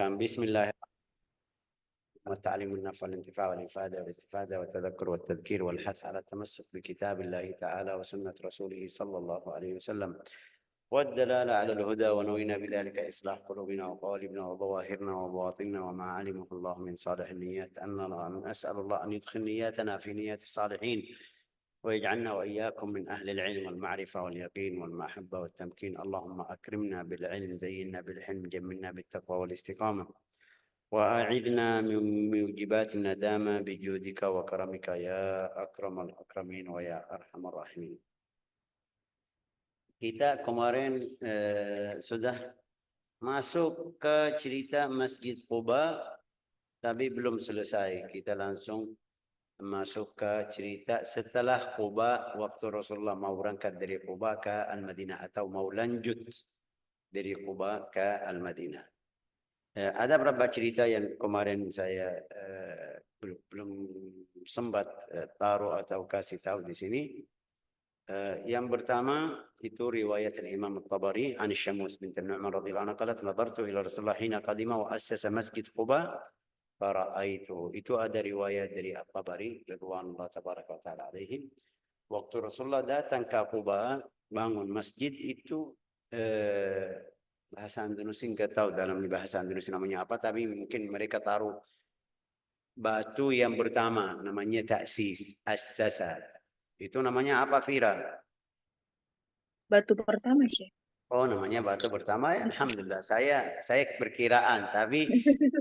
Silakan. Bismillahirrahmanirrahim. والتعليم والنفع والانتفاع والإفادة والاستفادة والتذكر والتذكير والحث على التمسك بكتاب الله تعالى وسنة رسوله صلى الله عليه وسلم والدلالة على الهدى، ونوينا بذلك إصلاح قلوبنا وقوالبنا وظواهرنا وبواطننا وما علمه الله من صالح النيات. أسأل الله أن يدخل نياتنا في نيات الصالحين ويجعلنا وإياكم من أهل العلم والمعرفة واليقين والمحبة والتمكين. اللهم أكرمنا بالعلم، زينا بالحلم، جملنا بالتقوى والاستقامة، وأعذنا من موجبات الندامة بجودك وكرمك يا أكرم الأكرمين ويا أرحم الراحمين. Kita kemarin sudah masuk ke cerita Masjid Quba, tapi belum selesai. Kita langsung masuk ke cerita setelah Quba, waktu Rasulullah mau berangkat dari Quba ke Al-Madinah, atau mau lanjut dari Quba ke Al-Madinah. Ada beberapa cerita yang kemarin saya belum sempat taruh atau kasih tahu di sini. Yang pertama itu riwayat Imam At-Tabari an Syamus bint Nu'man radhiyallahu anha qalat nadartu ila Rasulullah hina qadima wa assasa Masjid Quba fara'aitu. Itu ada riwayat dari At-Tabari radhiyallahu tabaraka wa taala alaihi. Waktu Rasulullah datang ke Quba bangun masjid itu, bahasa Indonesia nggak tahu dalam bahasa Indonesia namanya apa, tapi mungkin mereka taruh batu yang pertama namanya taksis, assasa. Itu namanya apa, Fira? Batu pertama, Syekh. Oh, namanya batu pertama. Ya, alhamdulillah. Saya perkiraan, tapi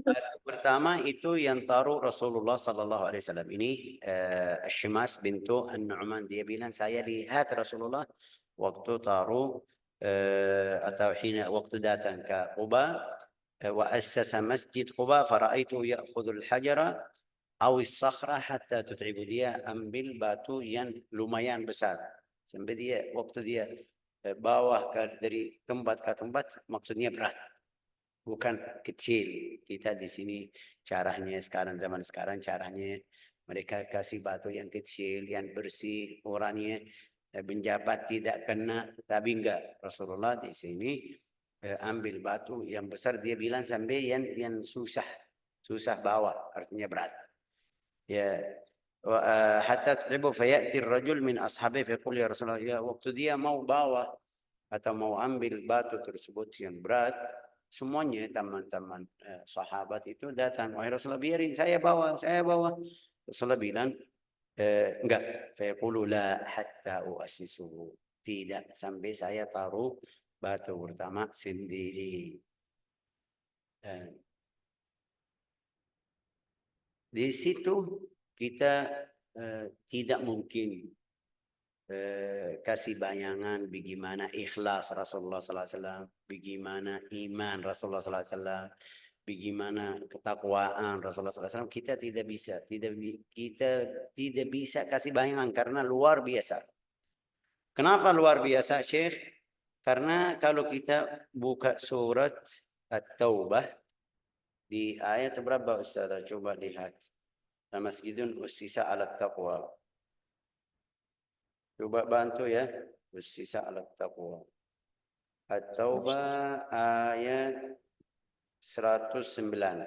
batu pertama itu yang taruh Rasulullah sallallahu alaihi wasallam. Ini Asy-Syamas bintu An-Nu'man, dia bilang saya lihat Rasulullah waktu taruh atau waktu datang ke Quba, wa assasa Masjid Quba faraitu ya'khudul hajara aw as-sakhra hatta tut'ibu. Dia ambil batu yang lumayan besar sampai dia waktu dia bawah dari tempat ke tempat, maksudnya berat, bukan kecil. Kita di sini caranya sekarang, zaman sekarang caranya mereka kasih batu yang kecil, yang bersih, orangnya penjabat tidak kena, tapi enggak. Rasulullah di sini ambil batu yang besar, dia bilang sampai yang susah bawa, artinya berat. Ya, hatta tuhibu fayati ar-rajul min ashabihi fayaqul ya Rasulullah, ya waktu dia mau bawa atau mau ambil batu tersebut yang berat, semuanya teman-teman sahabat itu datang, wahai Rasulullah biarin saya bawa. Rasulullah bilang enggak, fayaqulu la hatta uassisu, tidak sampai saya taruh batu pertama sendiri. Di situ kita tidak mungkin kasih bayangan bagaimana ikhlas Rasulullah SAW, bagaimana iman Rasulullah SAW, bagaimana ketakwaan Rasulullah SAW. Kita tidak bisa kasih bayangan karena luar biasa. Kenapa luar biasa, Syekh? Karena kalau kita buka surat At-Taubah di ayat berapa, Ustaz? Coba lihat. Masjidun ussisa 'ala taqwa. Coba bantu ya. Ussisa 'ala taqwa. At-Taubah ayat 109.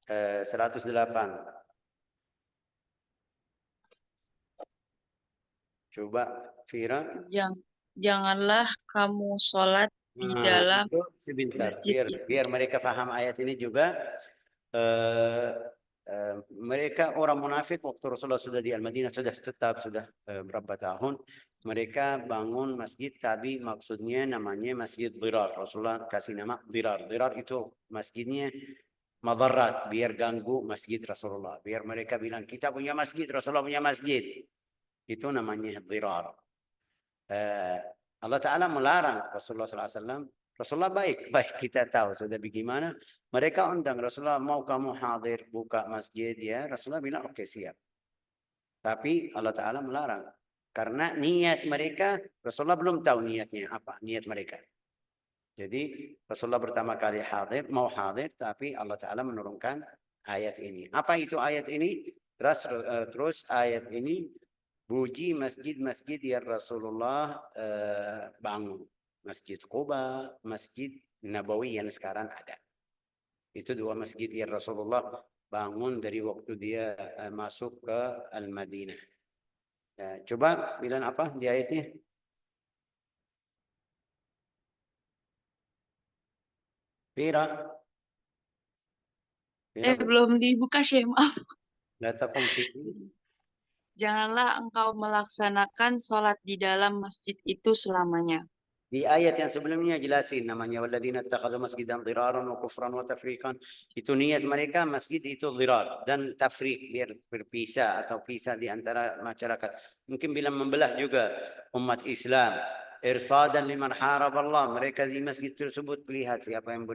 108. Coba Fira. Janganlah kamu sholat di dalam Itu sebentar, masjid biar mereka paham ayat ini juga. Mereka orang munafik waktu Rasulullah sudah di Al-Madinah, sudah berapa tahun, mereka bangun masjid, tapi maksudnya namanya Masjid Dirar. Rasulullah kasih nama Dirar. Dirar itu masjidnya madarat, biar ganggu masjid Rasulullah, biar mereka bilang kita punya masjid, Rasulullah punya masjid. Itu namanya Dirar. Allah Ta'ala melarang Rasulullah SAW. Rasulullah baik kita tahu sudah bagaimana. Mereka undang Rasulullah, mau kamu hadir buka masjid ya. Rasulullah bilang oke, siap. Tapi Allah Ta'ala melarang. Karena niat mereka, Rasulullah belum tahu niatnya apa, niat mereka. Jadi Rasulullah pertama kali mau hadir, tapi Allah Ta'ala menurunkan ayat ini. Apa itu ayat ini? Terus ayat ini puji masjid-masjid yang Rasulullah bangun. Masjid Quba, Masjid Nabawi yang sekarang ada. Itu 2 masjid yang Rasulullah bangun dari waktu dia masuk ke Al-Madinah. Ya, coba bilang apa di ayatnya? Fira. Fira, Belum dibuka, Syekh, maaf. la taqum fi. Janganlah engkau melaksanakan sholat di dalam masjid itu selamanya. Di ayat yang sebelumnya jelasin namanya walladzina ittakhadhu masjidan dhiraran wa kufran wa tafriqan. Itu niat mereka masjid itu dhirar dan tafriq, biar berpisah atau pisah di antara masyarakat. Mungkin bilang membelah juga umat Islam. Irsadan liman harab Allah. Mereka di masjid tersebut lihat siapa yang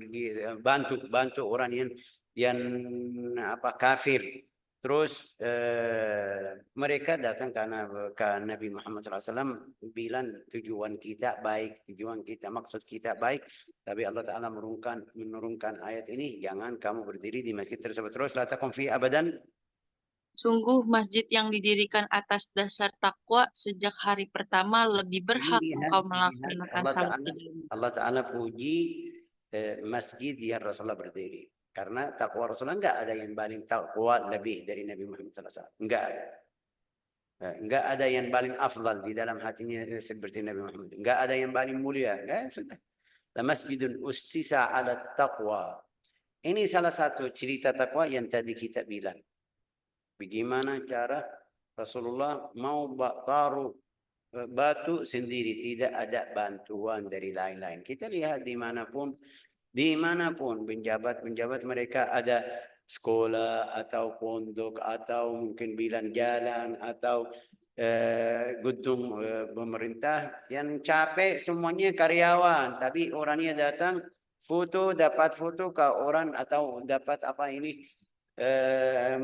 bantu orang yang kafir. Terus mereka datang karena Nabi Muhammad SAW bilang tujuan kita baik, tujuan kita, maksud kita baik. Tapi Allah Ta'ala menurunkan ayat ini, jangan kamu berdiri di masjid tersebut. Terus la taqum fi abadan. Sungguh masjid yang didirikan atas dasar takwa sejak hari pertama lebih berhak engkau melaksanakan salat di dalamnya. Allah Ta'ala puji masjid yang Rasulullah berdiri. Karena takwa Rasulullah enggak ada yang paling takwa lebih dari Nabi Muhammad SAW. Enggak ada. Enggak ada yang paling afdal di dalam hatinya seperti Nabi Muhammad. Enggak ada yang paling mulia. Enggak, sudah. La masjidun ussisa ala taqwa. Ini salah satu cerita takwa yang tadi kita bilang. Bagaimana cara Rasulullah mau taruh batu sendiri, tidak ada bantuan dari lain-lain. Kita lihat dimanapun penjabat mereka ada sekolah atau pondok atau mungkin bilang jalan atau gedung pemerintah, yang capek semuanya karyawan, tapi orangnya datang dapat foto ke orang atau dapat apa ini,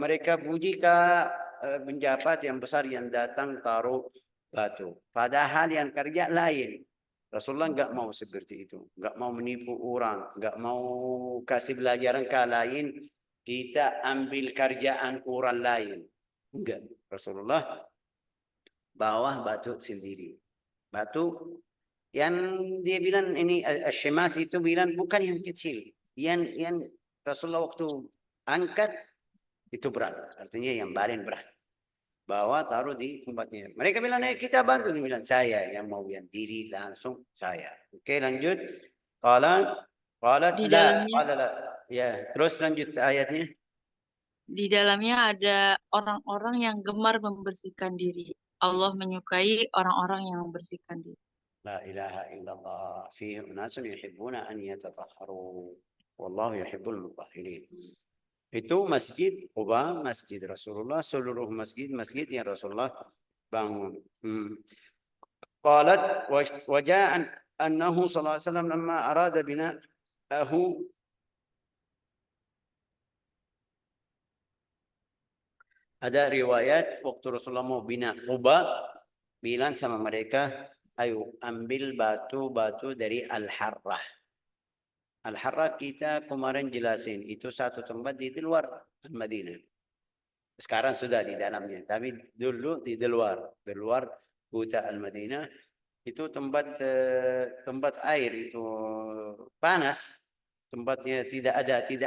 mereka puji ke penjabat yang besar yang datang taruh batu. Padahal yang kerja lain. Rasulullah enggak mau seperti itu, enggak mau menipu orang, enggak mau kasih pelajaran ke lain, kita ambil kerjaan orang lain. Enggak, Rasulullah bawa batu sendiri. Batu yang dia bilang ini Asy-Syimas itu bilang bukan yang kecil, yang Rasulullah waktu angkat itu berat, artinya yang paling berat. Bawa taruh di tempatnya. Mereka bilang, kita bantu. Dia bilang, saya yang mau yang diri langsung saya. Oke, lanjut. Qalat Di la. dalamnya, Ya, terus lanjut ayatnya. di dalamnya ada orang-orang yang gemar membersihkan diri. Allah menyukai orang-orang yang membersihkan diri. La ilaha illallah. Fihim nasun yuhibbuna an yatatahharu. Wallahu yuhibbul mutahhirin. Itu Masjid Quba, Masjid Rasulullah, seluruh masjid yang Rasulullah bangun. Qalat wa ja'a annahu sallallahu alaihi wasallam lamma arada bina'ahu, ada riwayat waktu Rasulullah mau bina Quba, bilang sama mereka, ayo ambil batu-batu dari Al-Harrah. Al-Harrah kita kemarin jelasin, itu satu tempat di luar Madinah. Sekarang sudah di dalamnya, tapi dulu di luar kota Al-Madinah. Itu tempat air itu panas, tempatnya tidak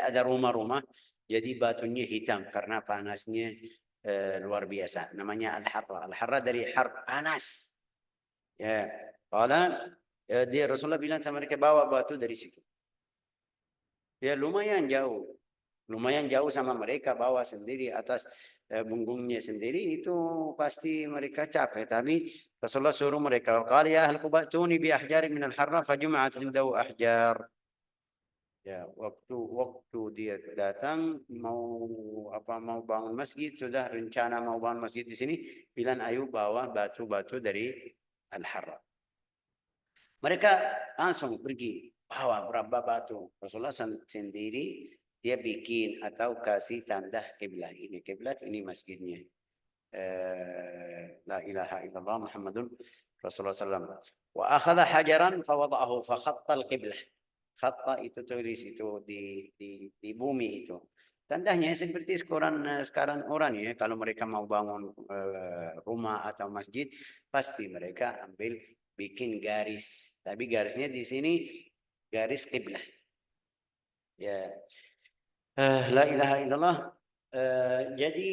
ada rumah-rumah, jadi batunya hitam karena panasnya luar biasa. Namanya Al-Harrah. Al-Harrah dari har, panas. Ya, dia Rasulullah bilang sama mereka, bawa batu dari situ. Ya lumayan jauh sama mereka, bawa sendiri atas punggungnya sendiri, itu pasti mereka capek. Tapi Rasulullah suruh mereka, qala ya ahli Quba tuni bi ahjari min al-harra fajuma'at indahu ahjar. Ya, waktu dia datang mau bangun masjid, sudah rencana mau bangun masjid di sini, bilang ayo bawa batu-batu dari Al-Harra. Mereka langsung pergi bawa berapa batu. Rasulullah sendiri dia bikin atau kasih tanda kiblat. Ini kiblat, ini masjidnya. La ilaha illallah Muhammadun Rasulullah SAW. Wa akhadha hajaran fa wada'ahu fa khatta al-qiblah. Khatta itu tulis itu di bumi itu. Tandanya seperti sekarang orang ya, kalau mereka mau bangun rumah atau masjid, pasti mereka ambil bikin garis. Tapi garisnya di sini garis kiblah. Ya. La ilaha illallah. Jadi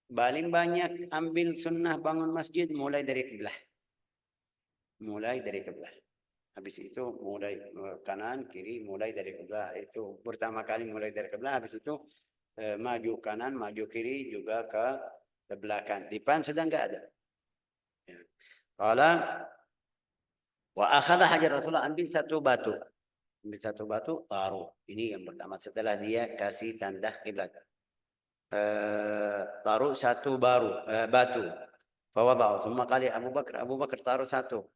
paling banyak ambil sunnah bangun masjid mulai dari kiblah. Mulai dari kiblah. Habis itu mulai kanan, kiri, mulai dari kiblah. Itu pertama kali mulai dari kiblah. Habis itu maju kanan, maju kiri juga ke belakang. Depan sudah enggak ada. Ya. Qala wa akhadha hajar Rasulullah, ambil satu batu. Ambil satu batu, taruh. Ini yang pertama. Setelah dia kasih tanda kiblat. Taruh satu batu. Fawada'u. Semua kali Abu Bakar taruh satu.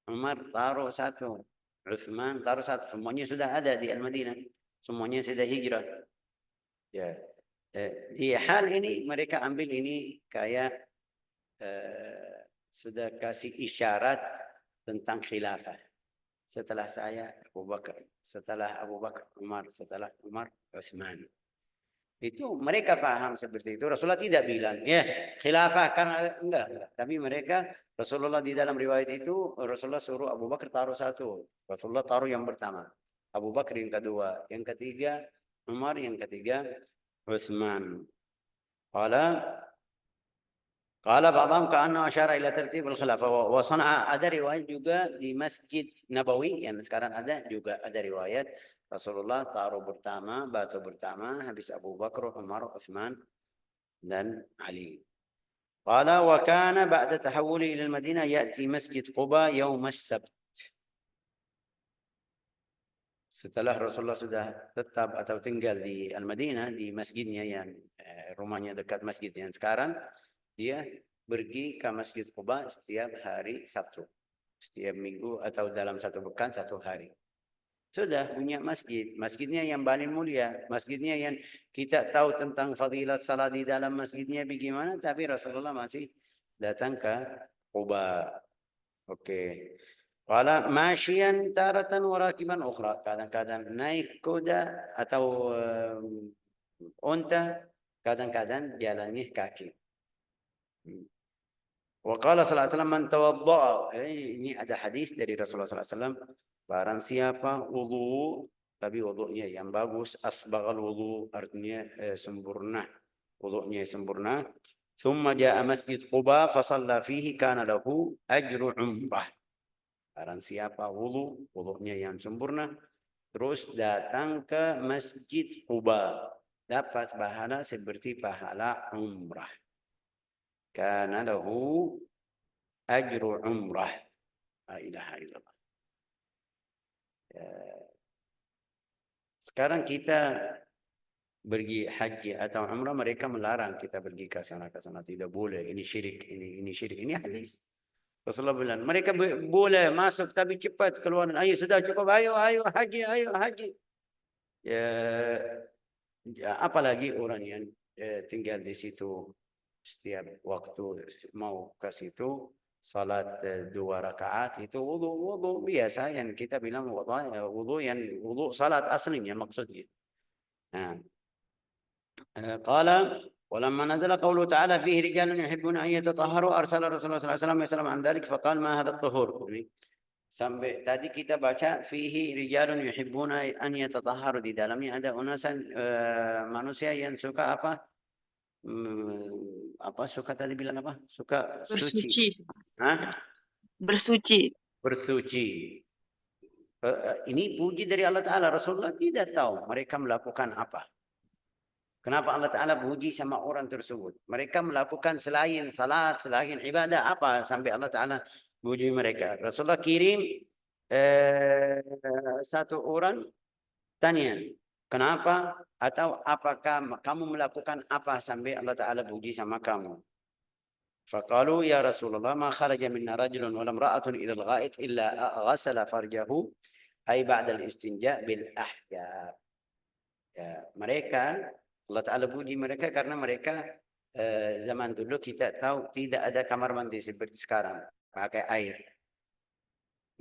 Umar taruh satu. Utsman taruh satu. Semuanya sudah ada di Al-Madinah. Semuanya sudah hijrah. Ya. Di hal ini mereka ambil ini kayak sudah kasih isyarat tentang khilafah. Setelah saya Abu Bakar, setelah Abu Bakar Umar, setelah Umar Utsman. Itu mereka paham seperti itu. Rasulullah tidak bilang, ya khilafah karena enggak. Tapi mereka, Rasulullah di dalam riwayat itu, Rasulullah suruh Abu Bakar taruh satu. Rasulullah taruh yang pertama. Abu Bakar yang kedua. Yang ketiga, Umar. Yang ketiga, Utsman. Qala ba'dhum ka'anna asyara ila tertib al-khilafah wa sana'a. Ada riwayat juga di Masjid Nabawi yang sekarang ada, juga ada riwayat Rasulullah taruh pertama, batu pertama, habis Abu Bakar, Umar, Utsman dan Ali. Qala wa kana ba'da tahawuli ila al-Madinah ya'ti Masjid Quba yawm as-sabt. Setelah Rasulullah sudah tetap atau tinggal di Al-Madinah, di masjidnya yang rumahnya dekat masjid yang sekarang, dia pergi ke Masjid Quba setiap hari Sabtu. Setiap minggu atau dalam satu pekan satu hari. Sudah punya masjid. Masjidnya yang paling mulia. Masjidnya yang kita tahu tentang fadilat salat di dalam masjidnya bagaimana. Tapi Rasulullah masih datang ke Quba. Oke. Qala masyian taratan wa rakiban ukhra. Kadang-kadang naik kuda atau unta. Kadang-kadang jalannya kaki. Wa qala sallallahu alaihi wasallam man tawaddaa. Ini ada hadis dari Rasulullah sallallahu alaihi wasallam, barang siapa wudu tapi wudunya yang bagus, asbaghal wudu artinya sempurna. Wudunya sempurna. Thumma jaa Masjid Quba fa shalla fihi kana lahu ajru umrah. Barang siapa wudunya yang sempurna terus datang ke Masjid Quba, dapat pahala seperti pahala umrah. Kana lahu ajru umrah. La ilaha illallah. Sekarang kita pergi haji atau umrah, mereka melarang kita pergi ke sana tidak boleh, ini syirik, ini syirik. Ini hadis Rasulullah bilang mereka boleh masuk tapi cepat keluar. Ayo sudah cukup, ayo haji. Ya, apalagi orang yang tinggal di situ setiap waktu mau ke situ salat 2 rakaat itu wudu biasa yang kita bilang wudu salat aslinya maksudnya. Nah, qala walamma nazala qawluhu ta'ala fihi rijalun yuhibbuna an yatatahharu arsala Rasulullah sallallahu alaihi wasallam an dzalik faqala ma hadha at-tuhur. Sampai tadi kita baca fihi rijalun yuhibbuna an yatatahharu, di dalamnya ada unasan manusia yang suka apa? Suka tadi bilang apa? Suka suci. Bersuci. Hah? Bersuci. Bersuci. Ini puji dari Allah Ta'ala. Rasulullah tidak tahu mereka melakukan apa. Kenapa Allah Ta'ala puji sama orang tersebut? Mereka melakukan selain salat, selain ibadah apa sampai Allah Ta'ala puji mereka? Rasulullah kirim satu orang tanya, kenapa atau apakah kamu melakukan apa sampai Allah Ta'ala puji sama kamu? Faqalu ya Rasulullah ma kharaja minna rajulun wa lamra'atun ila al-gha'it illa ghasala farjahu ay ba'da al-istinja bil ahjar. Ya, mereka Allah Ta'ala puji mereka karena mereka zaman dulu kita tahu tidak ada kamar mandi seperti sekarang pakai air.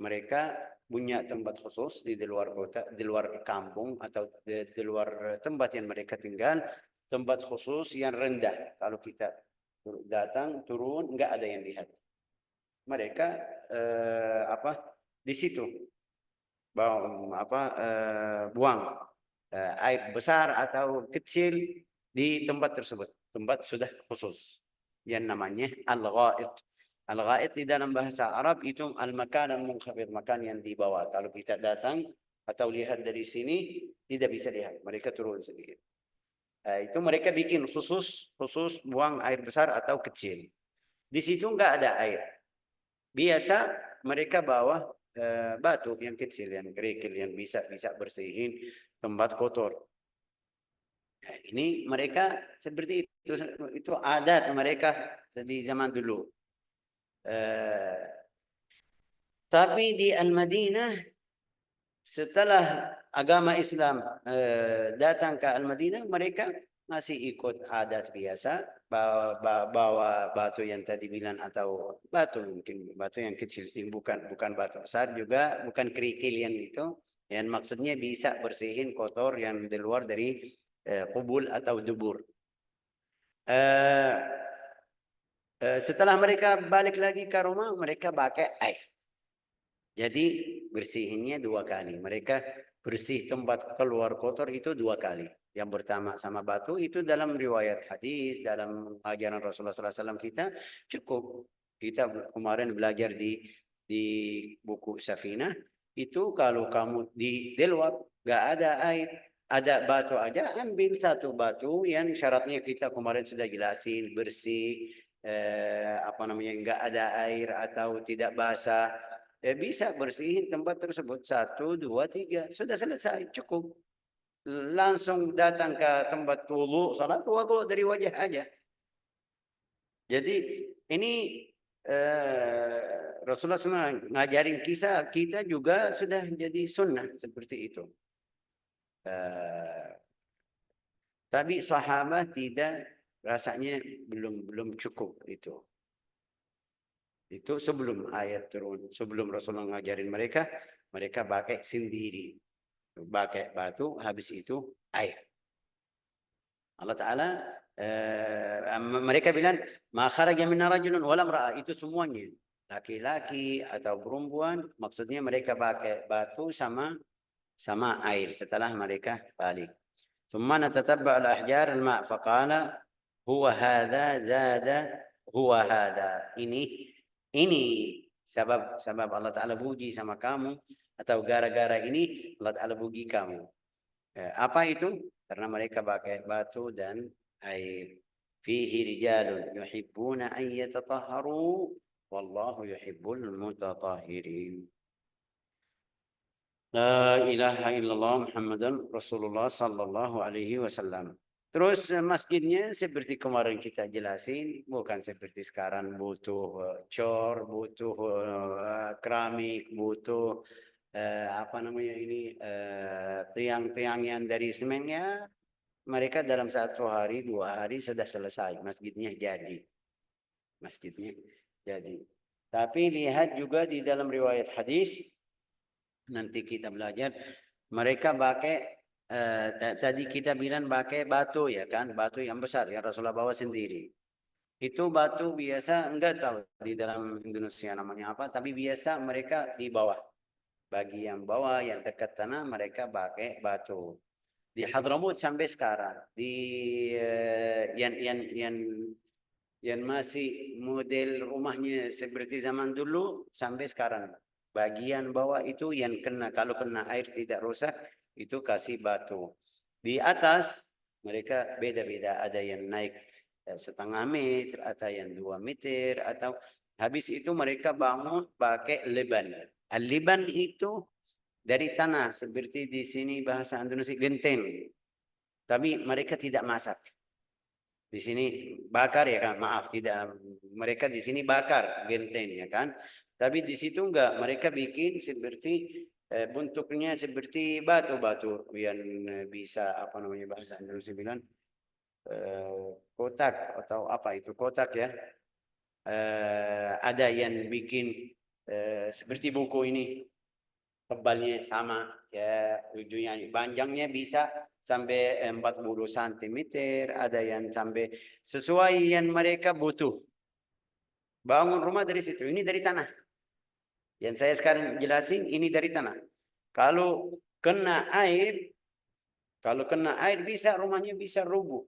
Mereka punya tempat khusus di luar kota, di luar kampung atau di luar tempat yang mereka tinggal, tempat khusus yang rendah. Kalau kita datang turun enggak ada yang lihat. Mereka di situ buang air besar atau kecil di tempat tersebut. Tempat sudah khusus yang namanya al-ghaid. Al-ghaid di dalam bahasa Arab itu al-makan al-munkhafid, makan yang di bawah. Kalau kita datang atau lihat dari sini tidak bisa lihat, mereka turun sedikit. Itu mereka bikin khusus buang air besar atau kecil. Di situ enggak ada air. Biasa mereka bawa batu yang kecil, yang kerikil, yang bisa bersihin tempat kotor. Nah, ini mereka seperti itu adat mereka di zaman dulu. Tapi di Al-Madinah setelah agama Islam datang ke Al-Madinah, mereka masih ikut adat biasa, bawa batu yang tadi bilang, atau batu mungkin batu yang kecil, bukan batu besar juga, bukan kerikil yang itu, yang maksudnya bisa bersihin kotor yang di luar dari kubul atau dubur. Setelah mereka balik lagi ke rumah, mereka pakai air. Jadi bersihinnya 2 kali. Mereka bersih tempat keluar kotor itu 2 kali. Yang pertama sama batu, itu dalam riwayat hadis, dalam ajaran Rasulullah SAW kita cukup. Kita kemarin belajar di buku Safinah, itu kalau kamu di luar nggak ada air, ada batu aja, ambil 1 batu yang syaratnya kita kemarin sudah jelasin, bersih, nggak ada air atau tidak basah. Bisa bersihin tempat tersebut 1, 2, 3, sudah selesai, cukup. Langsung datang ke tempat wudu, salat wudu dari wajah aja. Jadi ini Rasulullah SAW ngajarin kisah, kita juga sudah jadi sunnah seperti itu. Tapi sahabat tidak, rasanya belum cukup itu. Itu sebelum ayat turun, sebelum Rasulullah ngajarin mereka pakai sendiri. Pakai batu, habis itu air. Allah Ta'ala, mereka bilang, ma kharaja minna rajulun walam ra'a, itu semuanya. Laki-laki atau perempuan, maksudnya mereka pakai batu sama air setelah mereka balik. Thumma natatabba al-ahjar al-ma' faqala huwa hadha zada huwa hadha. Ini sebab Allah Ta'ala puji sama kamu, atau gara-gara ini Allah Ta'ala puji kamu. Apa itu? Karena mereka pakai batu dan air. Fihi rijalun yuhibbuna an yatatahharu wallahu yuhibbul mutatahhirin. La ilaha illallah Muhammadan Rasulullah sallallahu alaihi wasallam. Terus masjidnya seperti kemarin kita jelasin, bukan seperti sekarang butuh cor, butuh keramik, butuh tiang-tiang yang dari semennya. Mereka dalam 1 hari, 2 hari sudah selesai, masjidnya jadi. Tapi lihat juga di dalam riwayat hadis, nanti kita belajar, mereka pakai tadi kita bilang pakai batu, ya kan, batu yang besar yang Rasulullah bawa sendiri. Itu batu biasa, enggak tahu di dalam Indonesia namanya apa, tapi biasa mereka di bawah, bagi yang bawah yang dekat tanah mereka pakai batu. Di Hadramut sampai sekarang, di yang masih model rumahnya seperti zaman dulu sampai sekarang, bagian bawah itu yang kalau kena air tidak rusak, itu kasih batu. Di atas mereka beda-beda, ada yang naik 1/2 meter, ada yang 2 meter, atau habis itu mereka bangun pakai leban. Al-liban itu dari tanah, seperti di sini bahasa Indonesia genteng, tapi mereka tidak masak. Di sini bakar, ya kan, maaf, tidak, mereka di sini bakar genteng, ya kan, tapi di situ enggak, mereka bikin seperti bentuknya seperti batu-batu yang bisa bahasa Indonesia bilang kotak, atau apa itu kotak, ya. Ada yang bikin seperti buku ini, tebalnya sama, ya, ujungnya panjangnya bisa sampai 40 cm, ada yang sampai sesuai yang mereka butuh. Bangun rumah dari situ, ini dari tanah. Yang saya sekarang jelasin ini dari tanah. Kalau kena air, Kalau kena air bisa rumahnya bisa rubuh.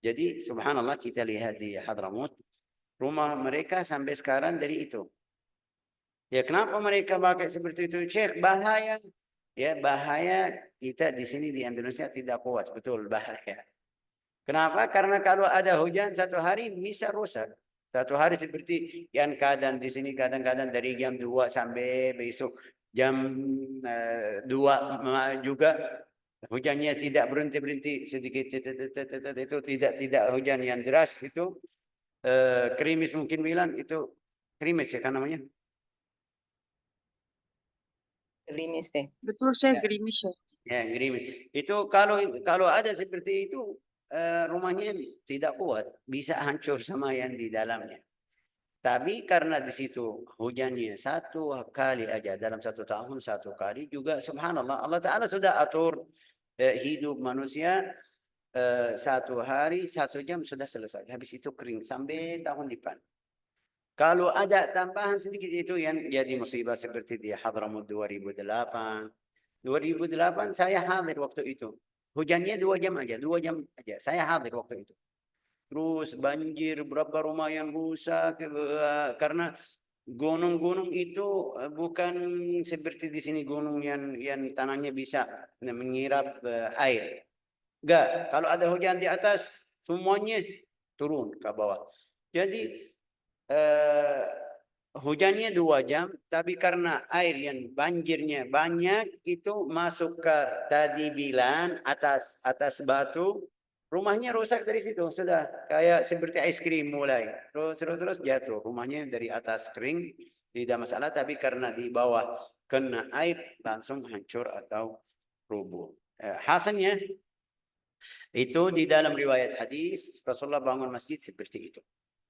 Jadi subhanallah kita lihat di Hadramut, rumah mereka sampai sekarang dari itu. Ya kenapa mereka pakai seperti itu? Syekh, bahaya. Ya bahaya kita di sini di Indonesia tidak kuat. Betul, bahaya. Kenapa? Karena kalau ada hujan satu hari bisa rusak. Satu hari seperti yang keadaan di sini kadang-kadang dari jam 2 sampai besok jam 2 juga hujannya tidak berhenti-berhenti sedikit itu tidak hujan yang deras itu krimis mungkin bilang itu krimis ya kan namanya. Gerimis deh. Betul, Syekh, Ya. gerimis ya. Ya, gerimis. Itu kalau ada seperti itu rumahnya tidak kuat, bisa hancur sama yang di dalamnya. Tapi karena di situ hujannya satu kali aja dalam satu tahun satu kali juga subhanallah Allah Ta'ala sudah atur hidup manusia satu hari 1 jam sudah selesai. Habis itu kering sampai tahun depan. Kalau ada tambahan sedikit itu yang jadi musibah seperti di Hadramut 2008. 2008 saya hadir waktu itu. Hujannya 2 jam aja, 2 jam aja. Saya hadir waktu itu. Terus banjir, berapa rumah yang rusak karena gunung-gunung itu bukan seperti di sini gunung yang tanahnya bisa menyerap air. Enggak, kalau ada hujan di atas semuanya turun ke bawah. Jadi hujannya 2 jam, tapi karena air yang banjirnya banyak itu masuk ke tadi bilang atas batu, rumahnya rusak dari situ sudah kayak seperti es krim mulai terus jatuh rumahnya dari atas kering tidak masalah, tapi karena di bawah kena air langsung hancur atau rubuh. Hasilnya itu di dalam riwayat hadis Rasulullah bangun masjid seperti itu.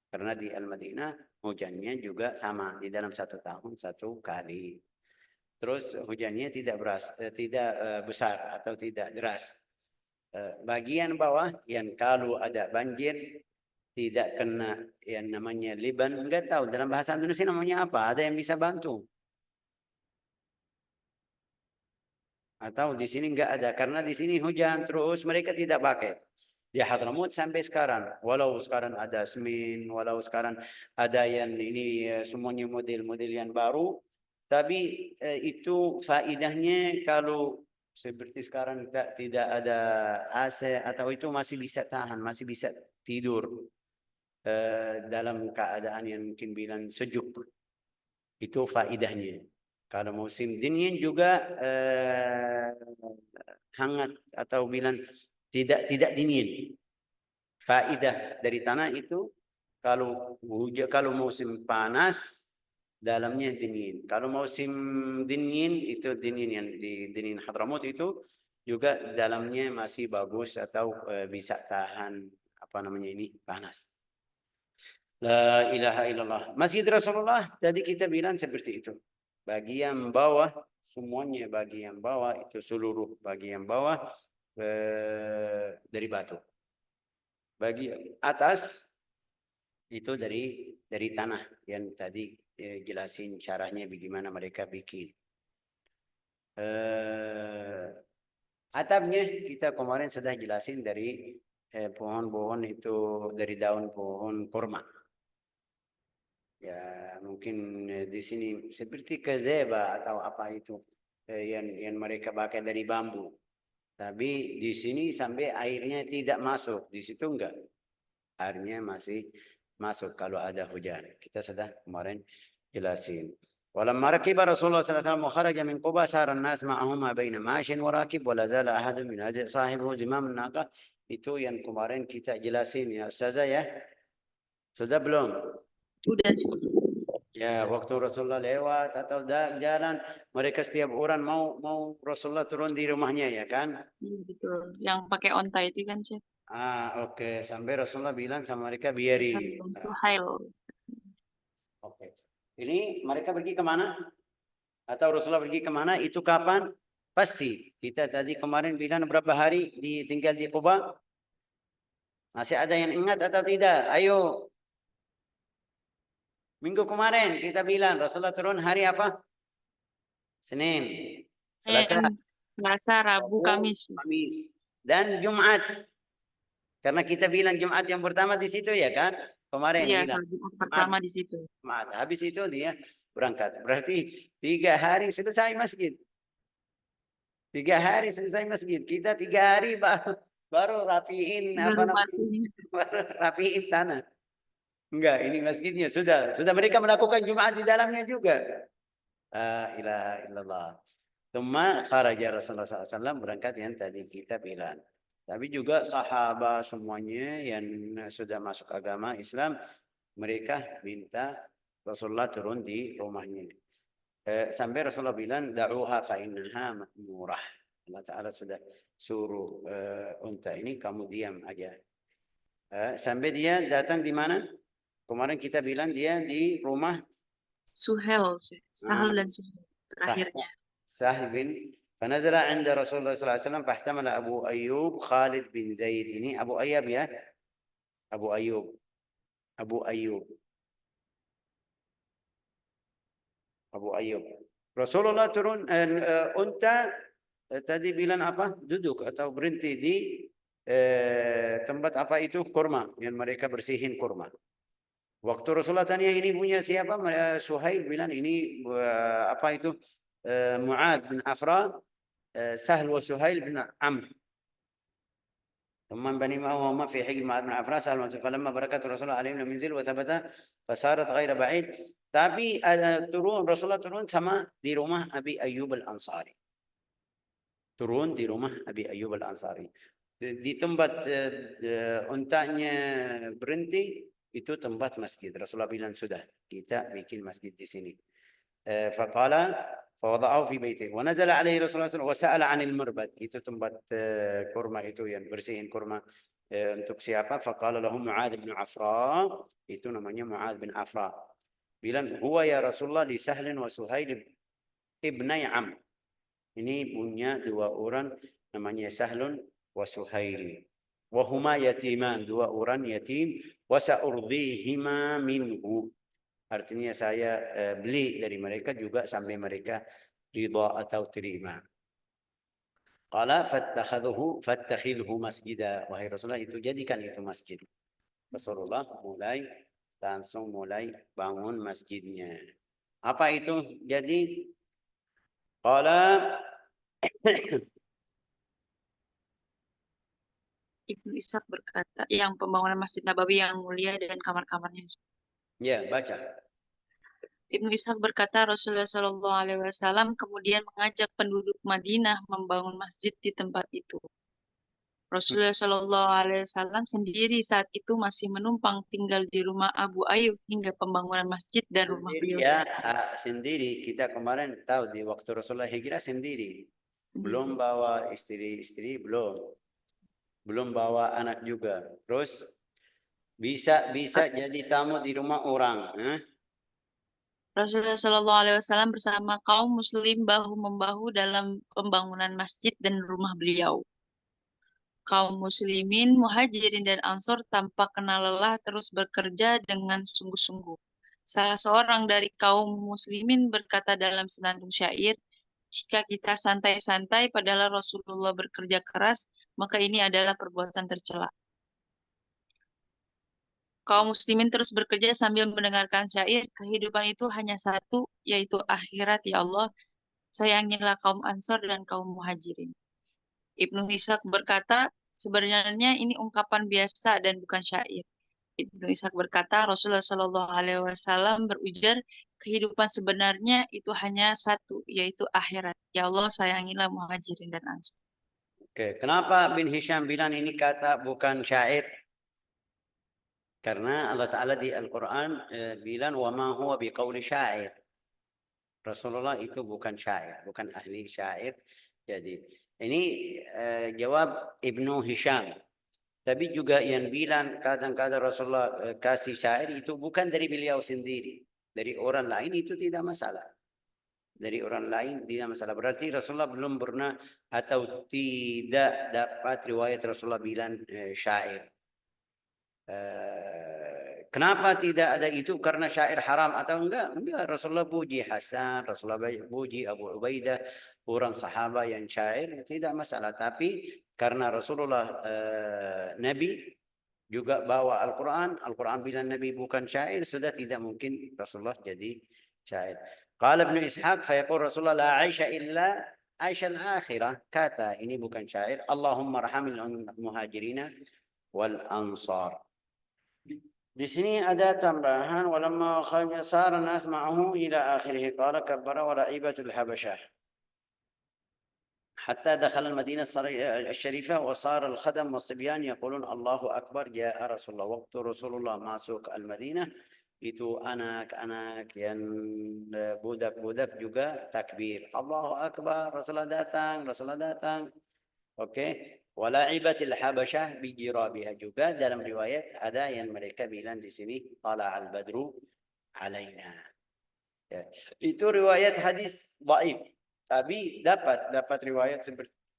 Karena di Al-Madinah hujannya juga sama di dalam 1 tahun 1 kali. Terus hujannya tidak besar atau tidak deras. Bagian bawah yang kalau ada banjir tidak kena yang namanya liban, enggak tahu dalam bahasa Indonesia namanya apa. Ada yang bisa bantu? Atau di sini enggak ada karena di sini hujan terus mereka tidak pakai. Di Hadramut sampai sekarang, walau sekarang ada semen, walau sekarang ada yang ini semuanya model-model yang baru, tapi itu faedahnya kalau seperti sekarang tidak ada AC atau itu masih bisa tahan, masih bisa tidur dalam keadaan yang mungkin bilang sejuk. Itu faedahnya. Kalau musim dingin juga hangat atau bilang tidak dingin. Faedah dari tanah itu kalau musim panas dalamnya dingin. Kalau musim dingin itu dingin yang di dingin Hadramut itu juga dalamnya masih bagus atau bisa tahan apa namanya ini panas. La ilaha illallah. Masjid Rasulullah tadi kita bilang seperti itu. Bagian bawah semuanya bagian bawah itu seluruh bagian bawah dari batu. Bagian atas itu dari tanah yang tadi jelasin caranya bagaimana mereka bikin. Atapnya kita kemarin sudah jelasin dari pohon-pohon itu dari daun pohon kurma. Ya mungkin di sini seperti gazebo atau apa itu yang mereka pakai dari bambu. Tapi di sini sampai airnya tidak masuk, di situ enggak. Airnya masih masuk kalau ada hujan. Kita sudah kemarin jelasin. Walamma rakiba Rasulullah sallallahu alaihi wasallam kharaja min Quba sara an-nas ma'ahuma baina mashin wa rakib wa la zala ahadun min sahibihi zimam an-naqa. Itu yang kemarin kita jelasin ya Ustazah ya. Sudah belum? Udah. Ya, waktu Rasulullah lewat atau jalan, mereka setiap orang mau Rasulullah turun di rumahnya ya kan? Betul. Yang pakai onta itu kan, Syekh. Oke. Sampai Rasulullah bilang sama mereka biari. Suhail. Oke. Ini mereka pergi kemana? Atau Rasulullah pergi kemana? Itu kapan? Pasti. Kita tadi kemarin bilang berapa hari tinggal di Quba? Masih ada yang ingat atau tidak? Ayo. Minggu kemarin kita bilang Rasulullah turun hari apa? Senin. Selasa. Selasa, Rabu, Kamis. Kamis, dan Jumat. Karena kita bilang Jumat yang pertama di situ ya kan? Kemarin Iya, bilang. sholat Jumat pertama di situ. Jumat. Habis itu dia berangkat. Berarti 3 hari selesai masjid. 3 hari selesai masjid. Kita 3 hari baru rapiin apa namanya? Baru rapiin tanah. Enggak, ini masjidnya sudah mereka melakukan Jumat di dalamnya juga. La ilaha illallah. Thumma kharaja Rasulullah SAW berangkat yang tadi kita bilang. Tapi juga sahabat semuanya yang sudah masuk agama Islam, mereka minta Rasulullah turun di rumahnya. Sampai Rasulullah bilang, da'uha fa innaha ma'murah. Allah Ta'ala sudah suruh unta ini, kamu diam aja. Sampai dia datang di mana? Kemarin kita bilang dia di rumah Suhel, Sahal dan Suhel terakhirnya. Sahal bin فنزل عند رسول الله صلى الله عليه وسلم فاحتمل أبو أيوب خالد بن زيد. Ini Abu Ayyub ya. Abu Ayyub. Abu Ayyub. Abu Ayyub. Rasulullah turun unta tadi bilang apa? Duduk atau berhenti di tempat apa itu? Kurma. Yang mereka bersihin kurma. Waktu Rasulullah tanya ini punya siapa? Suhail bilang ini apa itu? Mu'ad bin Afra, سهل وسهيل بن عمرو. ثم بني ما هو في حجر معاذ بن عفراء سهل وسهيل فلما بركات الرسول عليهم لم ينزل وثبت فصارت غير بعيد. Tapi turun Rasulullah turun sama di rumah Abi Ayyub Al-Ansari. Turun di rumah Abi Ayyub Al-Ansari. Di tempat untanya berhenti itu tempat masjid. Rasulullah bilang sudah kita bikin masjid di sini. Faqala فوضعه في بيته ونزل عليه رسول الله وسأل عن المربد. Itu tempat kurma itu yang bersihin kurma untuk siapa? فقال له معاذ بن عفراء. Itu namanya Mu'adz bin Afra. Bilang huwa ya Rasulullah li Sahl wa Suhail ibnai Am. Ini punya 2 orang namanya Sahl wa Suhail. Wahuma yatiman, 2 orang yatim. Wa sa'urdihima minhu. Artinya saya beli dari mereka juga sampai mereka ridha atau terima. Qala fattakhidhu masjida. Wahai Rasulullah, itu jadikan itu masjid. Rasulullah langsung mulai bangun masjidnya. Apa itu jadi? Qala Ibnu Ishaq berkata, yang pembangunan Masjid Nabawi yang mulia dan kamar-kamarnya. Ya, baca. Ibnu Ishaq berkata, Rasulullah Shallallahu Alaihi Wasallam kemudian mengajak penduduk Madinah membangun masjid di tempat itu. Rasulullah Shallallahu Alaihi Wasallam sendiri saat itu masih menumpang tinggal di rumah Abu Ayyub hingga pembangunan masjid dan rumah beliau selesai. Sendiri. Kita kemarin tahu di waktu Rasulullah hijrah sendiri. Belum bawa istri-istri, belum bawa anak juga. Terus bisa jadi tamu di rumah orang. Rasulullah Shallallahu Alaihi Wasallam bersama kaum Muslim bahu membahu dalam pembangunan masjid dan rumah beliau. Kaum Muslimin, Muhajirin dan Ansor tanpa kenal lelah terus bekerja dengan sungguh-sungguh. Salah seorang dari kaum Muslimin berkata dalam senandung syair, jika kita santai-santai padahal Rasulullah bekerja keras, maka ini adalah perbuatan tercela. Kaum muslimin terus bekerja sambil mendengarkan syair, kehidupan itu hanya satu, yaitu akhirat ya Allah, sayangilah kaum Ansor dan kaum Muhajirin. Ibnu Ishaq berkata, sebenarnya ini ungkapan biasa dan bukan syair. Ibnu Ishaq berkata, Rasulullah Shallallahu Alaihi Wasallam berujar, kehidupan sebenarnya itu hanya satu, yaitu akhirat. Ya Allah, sayangilah Muhajirin dan Ansor. Oke, kenapa bin Hisham bilang ini kata bukan syair? Karena Allah Ta'ala di Al-Quran bilang وَمَا هُوَ بِقَوْلِ syair. Rasulullah itu bukan syair, bukan ahli syair. Jadi ini jawab Ibnu Hisham. Tapi juga yang bilang kadang-kadang Rasulullah kasih syair itu bukan dari beliau sendiri. Dari orang lain itu tidak masalah. Dari orang lain tidak masalah. Berarti Rasulullah belum pernah atau tidak dapat riwayat Rasulullah bilang syair. Kenapa tidak ada itu? Karena syair haram atau enggak? Enggak. Rasulullah puji Hasan, Rasulullah puji Abu Ubaidah, orang sahabat yang syair, tidak masalah. Tapi karena Rasulullah Nabi juga bawa Al-Quran, Al-Quran bilang Nabi bukan syair, sudah tidak mungkin Rasulullah jadi syair. Qala Ibnu Ishaq, fayaqul Rasulullah la aisha illa aisha al-akhirah. Kata, ini bukan syair. Allahumma rahamil muhajirina wal ansar. Di sini ada tambahan walamma kharaja sara nas ma'ahu ila akhirih qala kabbara wa la'ibatul habasyah hatta dakhala al-Madinah al-Sharifah wa sara al-khadam was-sibyan yaqulun Allahu akbar. Ja'a Rasulullah, waktu Rasulullah masuk al-Madinah itu anak-anak yang budak-budak juga takbir Allahu akbar. Rasulullah datang. Okey. Wala'ibatil habasyah bijirabiha, juga dalam riwayat ada yang mereka bilang di sini tala'al badru alaina. Ya. Itu riwayat hadis dhaif, tapi dapat riwayat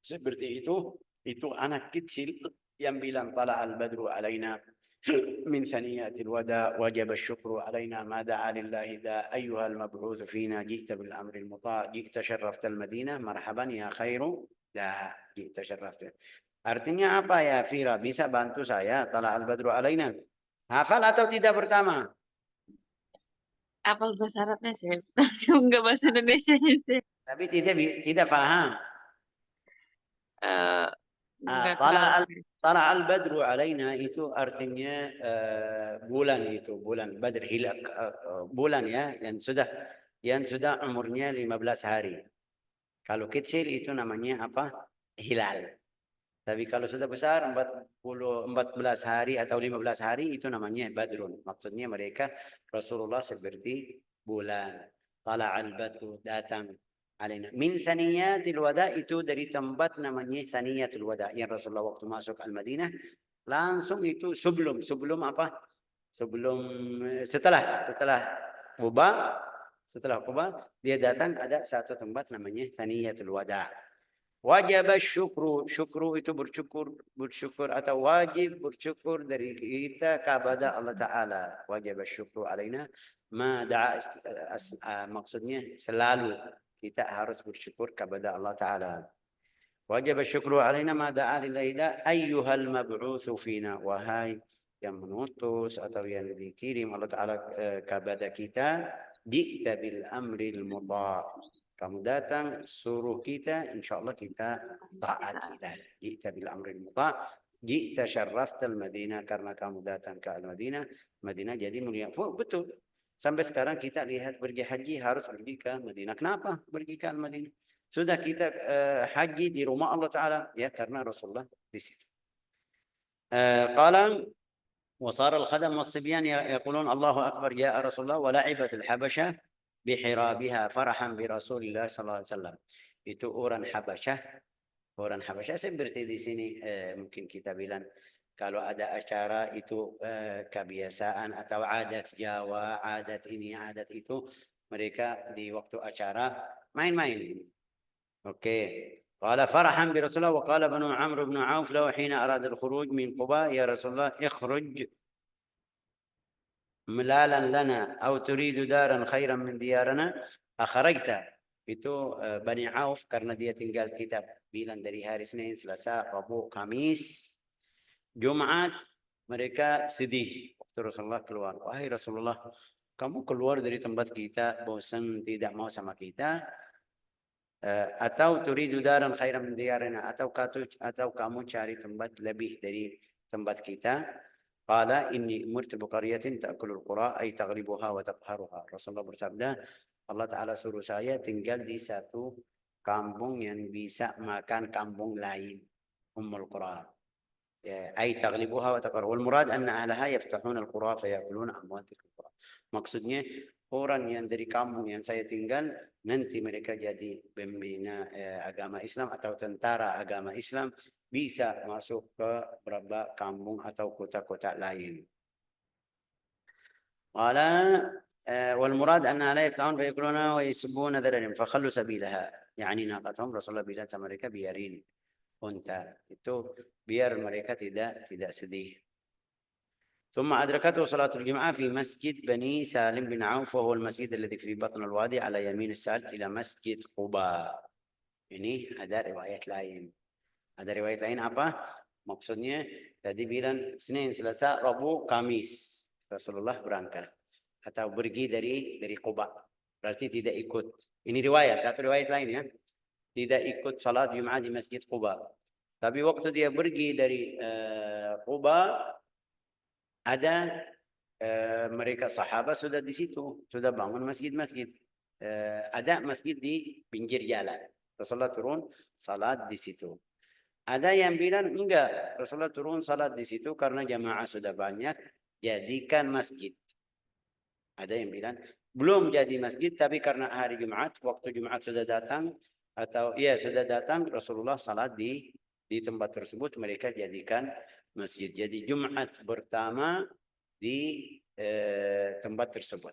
seperti itu anak kecil yang bilang tala'al badru alaina min thaniyatil wada wajib asyukru alaina ma da'a lillahi da ayyuhal mab'uts fina ji'ta bil amri al muta' ji'ta syarrafta al madinah marhaban ya khairu da ji'ta syarrafta. Artinya apa ya Fira? Bisa bantu saya? Tala'al badru alaina. Hafal atau tidak pertama? Hafal bahasa Arabnya sih. Enggak bahasa Indonesia sih. Tapi tidak paham. Enggak Tala'al badru alaina itu artinya bulan itu, bulan Badr, hilal, bulan ya yang sudah umurnya 15 hari. Kalau kecil itu namanya apa? Hilal. Tapi kalau sudah besar 14 hari atau 15 hari itu namanya badrun. Maksudnya mereka Rasulullah seperti bulan. Tala'al badru, datang alaina. Min thaniyatil wada, itu dari tempat namanya thaniyatul wada. Yang Rasulullah waktu masuk al-Madinah langsung itu sebelum apa? Setelah Quba dia datang ada satu tempat namanya thaniyatul wada. Wajib syukru itu bersyukur atau wajib bersyukur dari kita kepada Allah Ta'ala. Wajib syukru alaina ma da'a, maksudnya selalu kita harus bersyukur kepada Allah Ta'ala. Wajib syukru alaina ma da'a lillahi da ayyuhal mab'utsu fina, wahai yang menutus atau yang dikirim Allah Ta'ala kepada kita, ji'ta bil amril mudha'. Kamu datang suruh kita, insyaallah kita taat. Ji'ta bil amril mudha', ji'ta syarraftal Madinah, karena kamu datang ke Al-Madinah, Madinah jadi mulia. Betul. Sampai sekarang kita lihat pergi haji harus pergi ke Madinah. Kenapa pergi ke Al-Madinah? Sudah kita haji di rumah Allah Ta'ala ya, karena Rasulullah di situ. Qala وصار الخدم والصبيان يقولون الله أكبر جاء رسول الله ولعبت الحبشة بحرابها فرحا برسول الله صلى الله عليه وسلم. Itu orang Habasyah seperti di sini mungkin kita bilang kalau ada acara itu kebiasaan atau adat Jawa, adat ini, adat itu, mereka di waktu acara main-main. Oke. قال فرحا برسول الله وقال بنو عمرو بن عوف له حين أراد الخروج من قباء يا رسول الله اخرج ملالا لنا أو تريد دارا خيرا من ديارنا أخرجت. Itu Bani Auf karena dia tinggal kitab bilang dari hari Senin, Selasa, Rabu, Kamis, Jumat mereka sedih. Waktu Rasulullah keluar, wahai Rasulullah, kamu keluar dari tempat kita bosan, tidak mau sama kita, atau turidu daran khairan min diyarina, atau kamu cari tempat lebih dari tempat kita. Qala inni umirtu biqaryatin ta'kulul qura ay taghlibuha wa taqharuha. Rasulullah bersabda, Allah Ta'ala suruh saya tinggal di satu kampung yang bisa makan kampung lain, Ummul Qura. Ay taghlibuha wa taqharuha. Wal murad anna ahlaha yaftahuna al-qura fayakuluna amwatil qura. Maksudnya orang yang dari kampung yang saya tinggal nanti mereka jadi pembina agama Islam atau tentara agama Islam, bisa masuk ke beberapa kampung atau kota-kota lain. Qala wal murad anna la yaftahun fa yakuluna wa yasbuna dhalalim fa khallu sabilaha. Yani naqathum, Rasulullah bilang sama mereka biarin unta itu biar mereka tidak sedih. ثم أدركته صلاة الجمعة في مسجد بني سالم بن عوف وهو المسجد الذي في بطن الوادي على يمين السال إلى مسجد قباء. Ini ada riwayat lain. Ada riwayat lain apa? Maksudnya tadi bilang Senin, Selasa, Rabu, Kamis Rasulullah berangkat atau pergi dari Quba. Berarti tidak ikut. Ini riwayat, satu riwayat lain ya. Tidak ikut salat Jumat di Masjid Quba. Tapi waktu dia pergi dari Quba, ada mereka sahabat sudah di situ, sudah bangun masjid-masjid. Ada masjid di pinggir jalan. Rasulullah turun salat di situ. Ada yang bilang enggak, Rasulullah turun salat di situ karena jamaah sudah banyak, jadikan masjid. Ada yang bilang belum jadi masjid, tapi karena hari Jumat, waktu Jumat sudah datang atau ya sudah datang, Rasulullah salat di tempat tersebut, mereka jadikan masjid. Jadi Jumat pertama di tempat tersebut.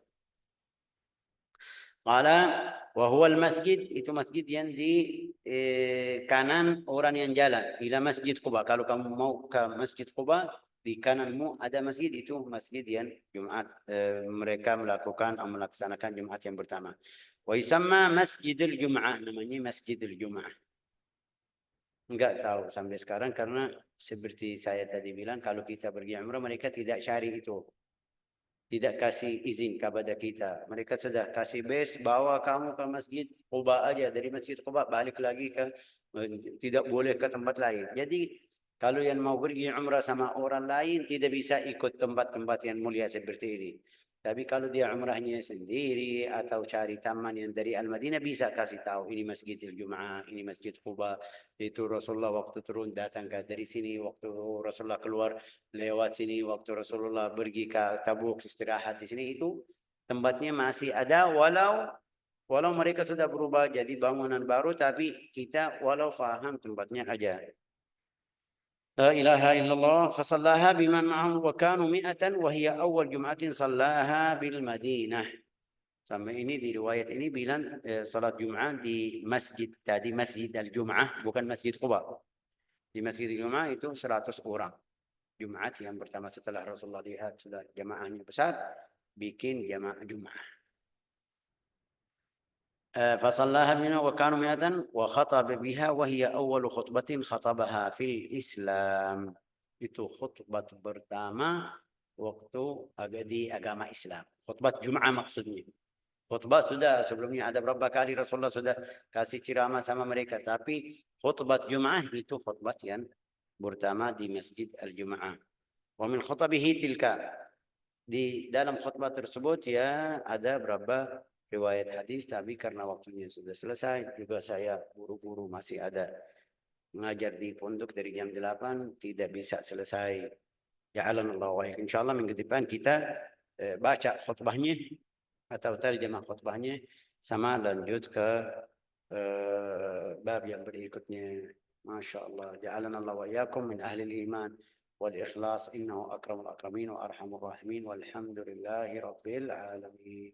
Qala wa huwa al-masjid, itu masjid yang di kanan orang yang jalan ila Masjid Quba. Kalau kamu mau ke Masjid Quba, di kananmu ada masjid, itu masjid yang Jumat mereka melakukan atau melaksanakan Jumat yang pertama. Wa yusamma Masjidul Jum'ah, namanya Masjidul Jum'ah. Enggak tahu sampai sekarang karena seperti saya tadi bilang, kalau kita pergi umrah mereka tidak syari itu. Tidak kasih izin kepada kita. Mereka sudah kasih base, bawa kamu ke Masjid Quba aja. Dari Masjid Quba balik lagi ke, tidak boleh ke tempat lain. Jadi kalau yang mau pergi umrah sama orang lain tidak bisa ikut tempat-tempat yang mulia seperti ini. Tapi kalau dia umrahnya sendiri atau cari teman yang dari Al-Madinah, bisa kasih tahu ini Masjidil Jum'ah, ini Masjid Quba. Itu Rasulullah waktu turun datang ke dari sini, waktu Rasulullah keluar lewat sini, waktu Rasulullah pergi ke Tabuk istirahat di sini, itu tempatnya masih ada walau mereka sudah berubah jadi bangunan baru, tapi kita walau faham tempatnya aja. لا إله إلا الله فصلاها بمن معهم وكانوا 100 وهي أول جمعة صلاها بالمدينة. Sampai ini di riwayat ini bilang salat Jumat di masjid tadi, Masjid Al-Jum'ah, bukan Masjid Quba. Di Masjid Al-Jum'ah itu 100 orang. Jumat yang pertama setelah Rasulullah lihat sudah jamaahnya besar, bikin jamaah Jum'ah. فصلاها بنا وكانوا 100 وخطب بها وهي أول خطبة خطبها في الإسلام. Itu khutbah pertama waktu di agama Islam. Khutbah Jum'ah maksudnya. Khutbah sudah sebelumnya ada berapa kali Rasulullah sudah kasih ceramah sama mereka, tapi khutbah Jum'ah itu khutbah yang pertama di Masjid Al-Jum'ah. Wa min khutbihi tilka, di dalam khutbah tersebut ya ada berapa riwayat hadis, tapi karena waktunya sudah selesai, juga saya buru-buru masih ada mengajar di pondok dari jam 8, tidak bisa selesai. Ja'alanallah wa iyyakum. Insyaallah minggu depan kita baca khutbahnya atau terjemah khutbahnya, sama lanjut ke bab yang berikutnya. Masya Allah. Ja'alanallah wa iyyakum min ahli iman wal ikhlas, innahu akramul akramin wa arhamur rahimin walhamdulillahi rabbil alamin.